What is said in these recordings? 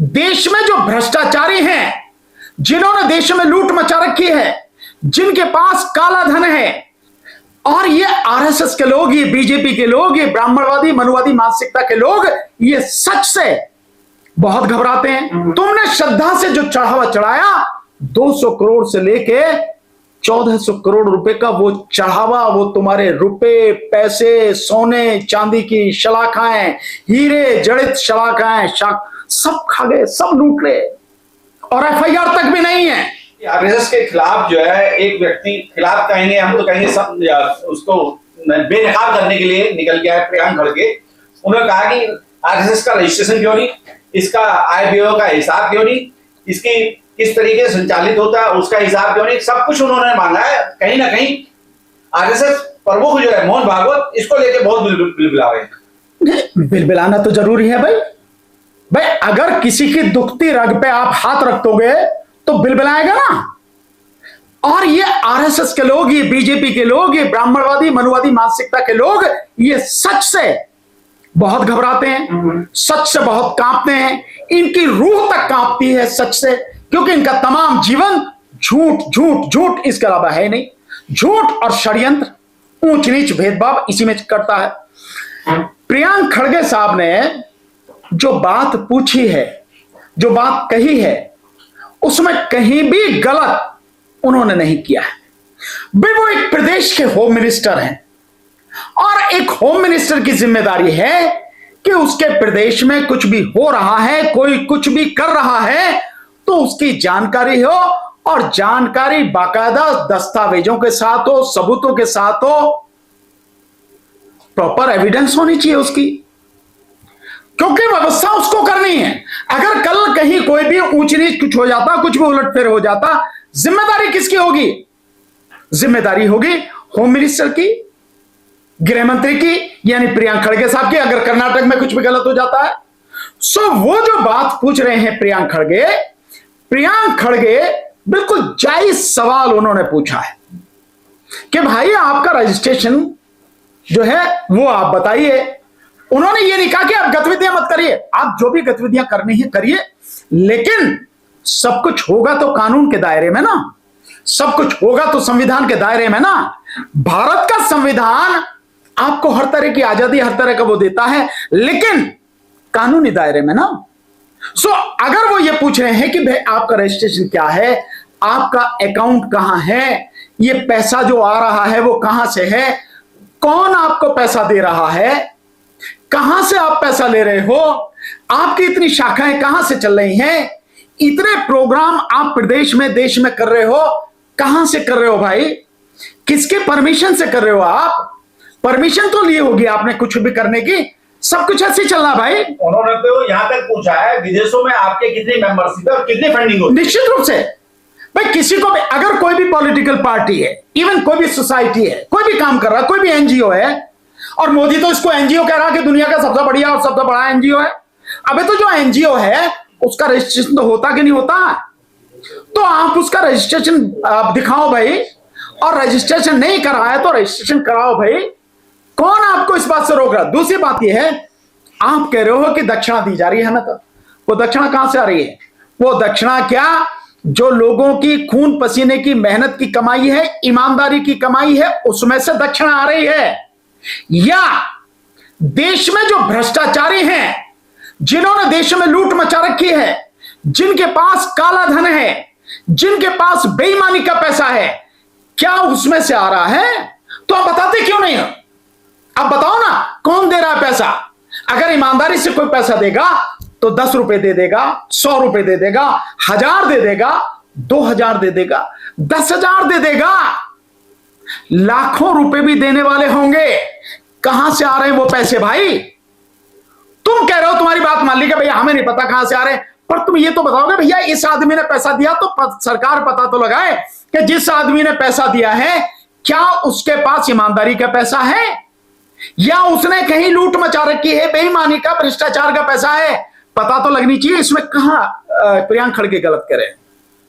देश में जो भ्रष्टाचारी हैं, जिन्होंने देश में लूट मचा रखी है, जिनके पास काला धन है, और ये आरएसएस के लोग, ये बीजेपी के लोग, ये ब्राह्मणवादी मनुवादी मानसिकता के लोग, ये सच से बहुत घबराते हैं। तुमने श्रद्धा से जो चढ़ावा चढ़ाया, 200 करोड़ से लेके 1400 करोड़ रुपए का वो चढ़ावा, वो तुम्हारे रुपए पैसे, सोने चांदी की शलाखाएं, हीरे जड़ित शलाखाएं, सब खा गए, सब लूट ले, और एफआईआर तक भी नहीं है। आरएसएस के खिलाफ जो है, एक व्यक्ति खिलाफ कहेंगे, हम तो कहेंगे सब उसको बेनकाब करने के लिए निकल गया है प्रियांक खड़गे। उन्होंने कहा कि आरएसएस का रजिस्ट्रेशन क्यों नहीं, इसका आय व्यय का हिसाब क्यों नहीं, इसकी किस तरीके से संचालित होता है उसका हिसाब क्यों नहीं, सब कुछ उन्होंने मांगा है। कहीं ना कहीं आरएसएस प्रमुख जो है मोहन भागवत, इसको लेके बहुत बिलबिला रहे हैं। बिलबिलाना तो जरूरी है भाई, अगर किसी की दुखती रग पे आप हाथ रख दोगे तो बिलबिलाएगा ना। और ये आरएसएस के लोग, ये बीजेपी के लोग, ये ब्राह्मणवादी मनुवादी मानसिकता के लोग, ये सच से बहुत घबराते हैं, सच से बहुत कांपते हैं। इनकी रूह तक कांपती है सच से, क्योंकि इनका तमाम जीवन झूठ झूठ झूठ, इसके अलावा है नहीं। झूठ और षड्यंत्र, ऊंच नीच भेदभाव इसी में करता है। प्रियांक खड़गे साहब ने जो बात पूछी है, जो बात कही है, उसमें कहीं भी गलत उन्होंने नहीं किया है। भाई वो एक प्रदेश के होम मिनिस्टर हैं, और एक होम मिनिस्टर की जिम्मेदारी है कि उसके प्रदेश में कुछ भी हो रहा है, कोई कुछ भी कर रहा है, तो उसकी जानकारी हो, और जानकारी बाकायदा दस्तावेजों के साथ हो, सबूतों के साथ हो, प्रॉपर एविडेंस होनी चाहिए उसकी, क्योंकि व्यवस्था उसको करनी है। अगर कल कहीं कोई भी ऊंच नीच कुछ हो जाता, कुछ भी उलटफेर हो जाता, जिम्मेदारी किसकी होगी? जिम्मेदारी होगी होम मिनिस्टर की, गृह मंत्री की, यानी प्रियांक खड़गे साहब की, अगर कर्नाटक में कुछ भी गलत हो जाता है। सो वो जो बात पूछ रहे हैं प्रियांक खड़गे बिल्कुल जायज सवाल उन्होंने पूछा है कि भाई आपका रजिस्ट्रेशन जो है वो आप बताइए। उन्होंने ये नहीं कहा कि आप गतिविधियां मत करिए, आप जो भी गतिविधियां करनी है करिए, लेकिन सब कुछ होगा तो कानून के दायरे में ना, सब कुछ होगा तो संविधान के दायरे में ना। भारत का संविधान आपको हर तरह की आजादी, हर तरह का वो देता है, लेकिन कानूनी दायरे में ना। सो अगर वो ये पूछ रहे हैं कि भाई आपका रजिस्ट्रेशन क्या है, आपका अकाउंट कहां है, ये पैसा जो आ रहा है वो कहां से है, कौन आपको पैसा दे रहा है, कहां से आप पैसा ले रहे हो, आपकी इतनी शाखाएं कहां से चल रही हैं, इतने प्रोग्राम आप प्रदेश में देश में कर रहे हो, कहां से कर रहे हो भाई, किसके परमिशन से कर रहे हो आप? परमिशन तो लिए होगी आपने कुछ भी करने की, सब कुछ ऐसे चलना भाई। उन्होंने तो यहां तक पूछा है विदेशों में आपके कितनी मेंबरशिप है और कितनी फंडिंग होती है। निश्चित रूप से भाई, किसी को भी, अगर कोई भी पॉलिटिकल पार्टी है, इवन कोई भी सोसाइटी है, कोई भी काम कर रहा है, कोई भी एनजीओ है, और मोदी तो इसको एनजीओ कह रहा कि दुनिया का सबसे बढ़िया और सबसे बड़ा एनजीओ है। अबे तो जो एनजीओ है उसका रजिस्ट्रेशन तो होता कि नहीं होता? तो आप उसका रजिस्ट्रेशन दिखाओ भाई, और रजिस्ट्रेशन नहीं कराया तो रजिस्ट्रेशन कराओ भाई, कौन आपको इस बात से रोक रहा? दूसरी बात यह है, आप कह रहे हो कि दक्षिणा दी जा रही है हमें, तो वो दक्षिणा कहां से आ रही है? वो दक्षिणा क्या, जो लोगों की खून पसीने की मेहनत की कमाई है, ईमानदारी की कमाई है, उसमें से दक्षिणा आ रही है, या देश में जो भ्रष्टाचारी हैं, जिन्होंने देश में लूट मचा रखी है, जिनके पास काला धन है, जिनके पास बेईमानी का पैसा है, क्या उसमें से आ रहा है? तो आप बताते क्यों नहीं हो? आप बताओ ना, कौन दे रहा है पैसा? अगर ईमानदारी से कोई पैसा देगा तो 10 रुपए दे देगा, 100 रुपए दे देगा, 1000 दे देगा, 2000 दे देगा, 10,000 दे देगा, लाखों रुपए भी देने वाले होंगे। कहां से आ रहे हैं वो पैसे भाई? तुम कह रहे हो, तुम्हारी बात मान ली कि भैया हमें नहीं पता कहां से आ रहे हैं, पर तुम ये तो बताओगे भैया इस आदमी ने पैसा दिया, तो सरकार पता तो लगाए कि जिस आदमी ने पैसा दिया है क्या उसके पास ईमानदारी का पैसा है, या उसने कहीं लूट मचा रखी है, बेईमानी का, भ्रष्टाचार का पैसा है? पता तो लगनी चाहिए। इसमें कहां प्रियांक खड़गे गलत करे?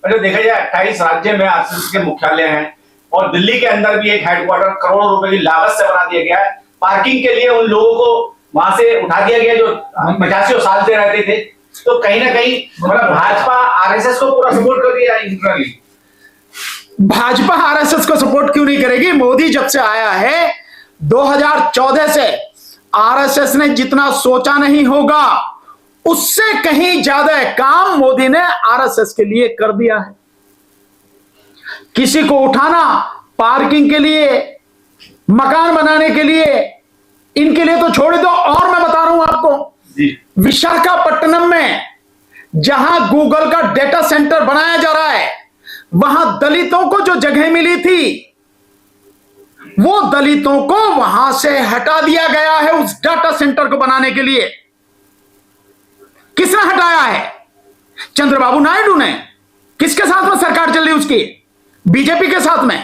अरे देखा जाए 28 राज्य में आरएसएस के मुख्यालय हैं, और दिल्ली के अंदर भी एक हेडक्वार्टर करोड़ों रुपए की लागत से बना दिया गया है। पार्किंग के लिए उन लोगों को वहां से उठा दिया गया जो 85 साल से रहते थे। तो कहीं ना कहीं मतलब भाजपा आरएसएस को पूरा सपोर्ट कर दिया इंटरनली। भाजपा आरएसएस को सपोर्ट क्यों नहीं करेगी? मोदी जब से आया है 2014 से आरएसएस ने जितना सोचा नहीं होगा उससे कहीं ज्यादा काम मोदी ने आरएसएस के लिए कर दिया है। किसी को उठाना पार्किंग के लिए, मकान बनाने के लिए, इनके लिए तो छोड़ दो। और मैं बता रहा हूं आपको, विशाखापट्टनम में जहां गूगल का डेटा सेंटर बनाया जा रहा है, वहां दलितों को जो जगह मिली थी वो दलितों को वहां से हटा दिया गया है उस डाटा सेंटर को बनाने के लिए। किसने हटाया है? चंद्रबाबू नायडू ने। किसके साथ में सरकार चल रही उसकी? बीजेपी के साथ में।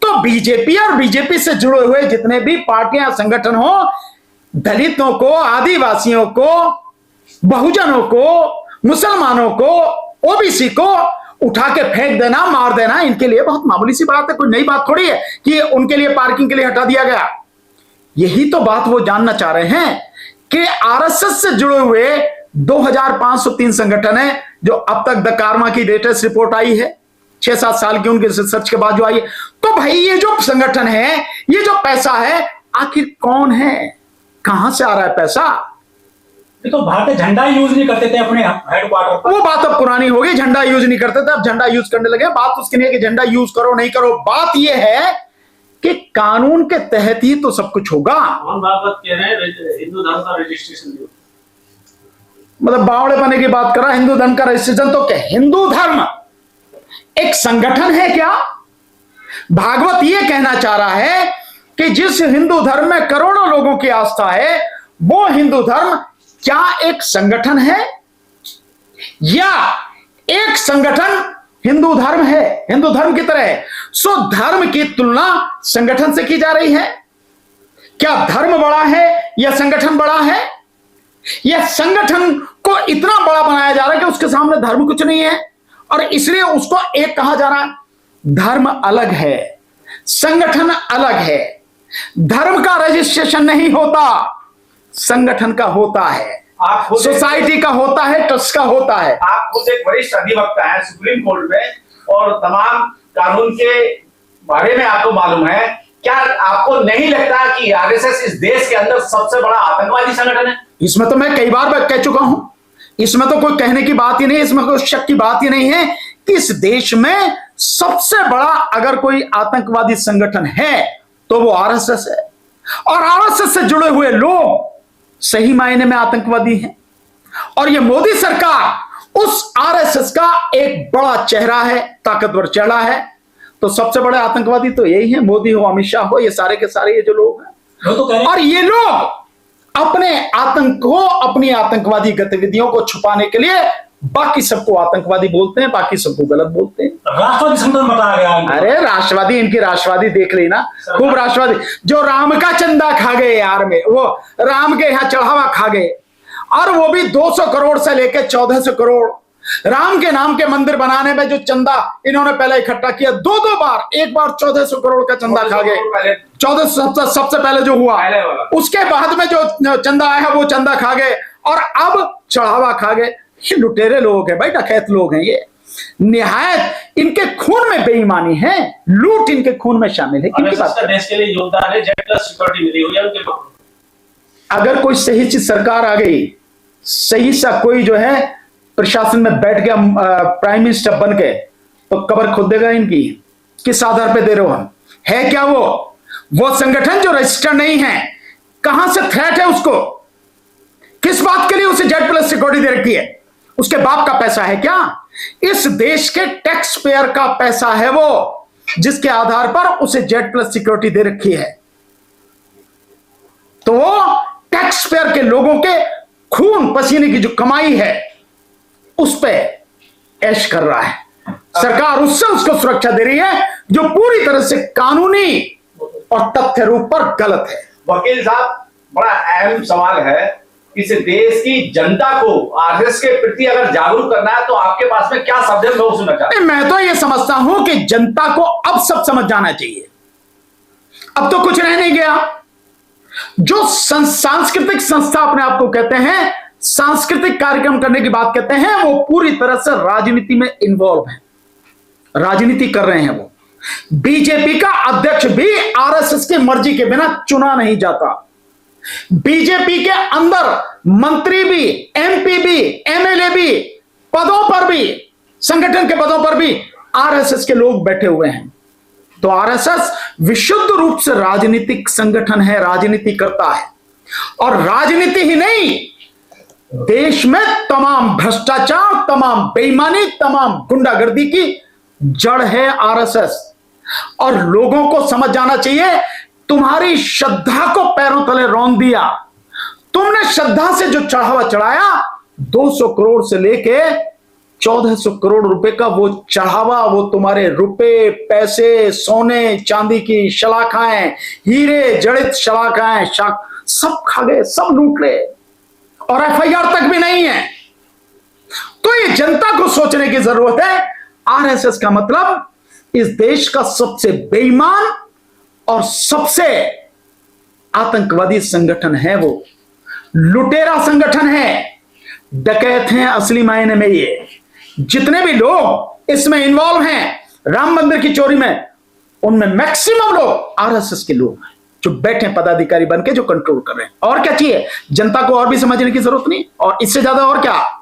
तो बीजेपी और बीजेपी से जुड़े हुए जितने भी पार्टियां संगठन हो, दलितों को, आदिवासियों को, बहुजनों को, मुसलमानों को, ओबीसी को उठा के फेंक देना, मार देना, इनके लिए बहुत मामूली सी बात है, कोई नई बात थोड़ी है कि उनके लिए पार्किंग के लिए हटा दिया गया। यही तो बात वो जानना चाह रहे हैं कि आरएसएस से जुड़े हुए 2503 संगठन है जो अब तक द कारमा की लेटेस्ट रिपोर्ट आई है, 6-7 साल की उनके रिसर्च के बाद जो आई है। तो भाई ये जो संगठन है, ये जो पैसा है, आखिर कौन है, कहां से आ रहा है पैसा? तो भारतीय झंडा यूज नहीं करते थे अपने हेडक्वार्टर पर। वो बात अब पुरानी हो गई, झंडा यूज नहीं करते थे, अब झंडा यूज करने लगे। बात उसकी नहीं है कि झंडा यूज करो नहीं करो, बात ये है कि कानून के तहत ही तो सब कुछ होगा। मोहन भागवत कह रहे हैं हिंदू धर्म का रजिस्ट्रेशन दो, मतलब बावड़े बने की बात कर रहा है, हिंदू धर्म का रजिस्ट्रेशन। तो क्या हिंदू धर्म एक संगठन है क्या? भागवत ये कहना चाह रहा है कि जिस हिंदू धर्म में करोड़ों लोगों की आस्था है, वो हिंदू धर्म क्या एक संगठन है या एक संगठन हिंदू धर्म है, हिंदू धर्म की तरह है? सो धर्म की तुलना संगठन से की जा रही है। क्या धर्म बड़ा है या संगठन बड़ा है? या संगठन को इतना बड़ा बनाया जा रहा है कि उसके सामने धर्म कुछ नहीं है और इसलिए उसको एक कहा जा रहा है। धर्म अलग है, संगठन अलग है। धर्म का रजिस्ट्रेशन नहीं होता, संगठन का होता है, सोसाइटी का होता है, ट्रस्ट का होता है। आप खुद एक वरिष्ठ अधिवक्ता हैं सुप्रीम कोर्ट में और तमाम कानून के बारे में आपको मालूम है। क्या आपको नहीं लगता कि आरएसएस इस देश के अंदर सबसे बड़ा आतंकवादी संगठन है? इसमें तो मैं कई बार कह चुका हूं, इसमें तो कोई कहने की बात ही नहीं, इसमें कोई शक की बात ही नहीं है कि इस देश में सबसे बड़ा अगर कोई आतंकवादी संगठन है तो वो आरएसएस है। और आरएसएस से जुड़े हुए लोग सही मायने में आतंकवादी हैं। और ये मोदी सरकार उस आरएसएस का एक बड़ा चेहरा है, ताकतवर चेहरा है। तो सबसे बड़े आतंकवादी तो यही है, मोदी हो, अमित शाह हो, ये सारे के सारे ये जो लोग हैं। और ये लोग अपने आतंक को, अपनी आतंकवादी गतिविधियों को छुपाने के लिए बाकी सबको आतंकवादी बोलते हैं, बाकी सबको गलत बोलते हैं। राष्ट्रवादी संगठन बताया गया। अरे राष्ट्रवादी, इनकी राष्ट्रवादी देख ली ना, खूब राष्ट्रवादी। जो राम का चंदा खा गए यार में, वो राम के यहाँ चढ़ावा खा गए, और वो भी 200 करोड़ से लेकर 1400 करोड़ राम के नाम के मंदिर बनाने में जो चंदा इन्होंने पहले इकट्ठा किया, 2 बार, एक बार 1400 करोड़ का चंदा खा गए। 1400 सबसे पहले जो हुआ, उसके बाद में जो चंदा आया वो चंदा खा गए, और अब चढ़ावा खा गए। ये लुटेरे लोग हैं भाई, डकैत लोग हैं ये। निहायत इनके खून में बेईमानी है, लूट इनके खून में शामिल है। किनकी बात? देश के लिए योगदान है, जेड प्लस सिक्योरिटी मिली हुई है उनके पास। अगर कोई सही चीज सरकार आ गई, सही सा कोई जो है प्रशासन में बैठ गया प्राइम मिनिस्टर बन के, तो कबर खोद देगा इनकी। किस आधार पे दे रहे हो हम? है क्या वो संगठन जो रजिस्टर्ड नहीं है? कहां से थ्रेट है उसको? किस बात के लिए उसे जेड प्लस सिक्योरिटी दे रखी है? उसके बाप का पैसा है क्या? इस देश के टैक्स पेयर का पैसा है वो, जिसके आधार पर उसे जेड प्लस सिक्योरिटी दे रखी है। तो वो टैक्स पेयर के लोगों के खून पसीने की जो कमाई है उस पे ऐश कर रहा है। सरकार उससे उसको सुरक्षा दे रही है जो पूरी तरह से कानूनी और तथ्य रूप पर गलत है। वकील साहब, बड़ा अहम सवाल है, इस देश की जनता को आरएसएस के प्रति अगर जागरूक करना है तो आपके पास में क्या शब्द है, मैं सुनना चाहता हूं। मैं तो यह समझता हूं कि जनता को अब सब समझ जाना चाहिए। अब तो कुछ रह नहीं गया। जो सांस्कृतिक संस्था अपने आप को कहते हैं, सांस्कृतिक कार्यक्रम करने की बात कहते हैं, वो पूरी तरह से राजनीति में इन्वॉल्व है, राजनीति कर रहे हैं। वो बीजेपी का अध्यक्ष भी आरएसएस की मर्जी के बिना चुना नहीं जाता। बीजेपी के अंदर मंत्री भी, एमपी भी, एमएलए भी, पदों पर भी, संगठन के पदों पर भी आरएसएस के लोग बैठे हुए हैं। तो आरएसएस विशुद्ध रूप से राजनीतिक संगठन है, राजनीति करता है। और राजनीति ही नहीं, देश में तमाम भ्रष्टाचार, तमाम बेईमानी, तमाम गुंडागर्दी की जड़ है आरएसएस। और लोगों को समझ जाना चाहिए, तुम्हारी श्रद्धा को पैरों तले रौंद दिया। तुमने श्रद्धा से जो चढ़ावा चढ़ाया, 200 करोड़ से लेके 1400 करोड़ रुपए का वो चढ़ावा, वो तुम्हारे रुपए, पैसे, सोने चांदी की शलाखाएं, हीरे जड़ित शलाखाएं, सब खा गए, सब लूट ले, और एफआईआर तक भी नहीं है। तो ये जनता को सोचने की जरूरत है। आरएसएस का मतलब इस देश का सबसे बेईमान और सबसे आतंकवादी संगठन है, वो लुटेरा संगठन है, डकैत हैं असली मायने में। ये जितने भी लोग इसमें इन्वॉल्व हैं राम मंदिर की चोरी में, उनमें मैक्सिमम लोग आरएसएस के लोग हैं, जो बैठे पदाधिकारी बनके जो कंट्रोल कर रहे हैं। और क्या चाहिए जनता को? और भी समझने की जरूरत नहीं, और इससे ज्यादा और क्या।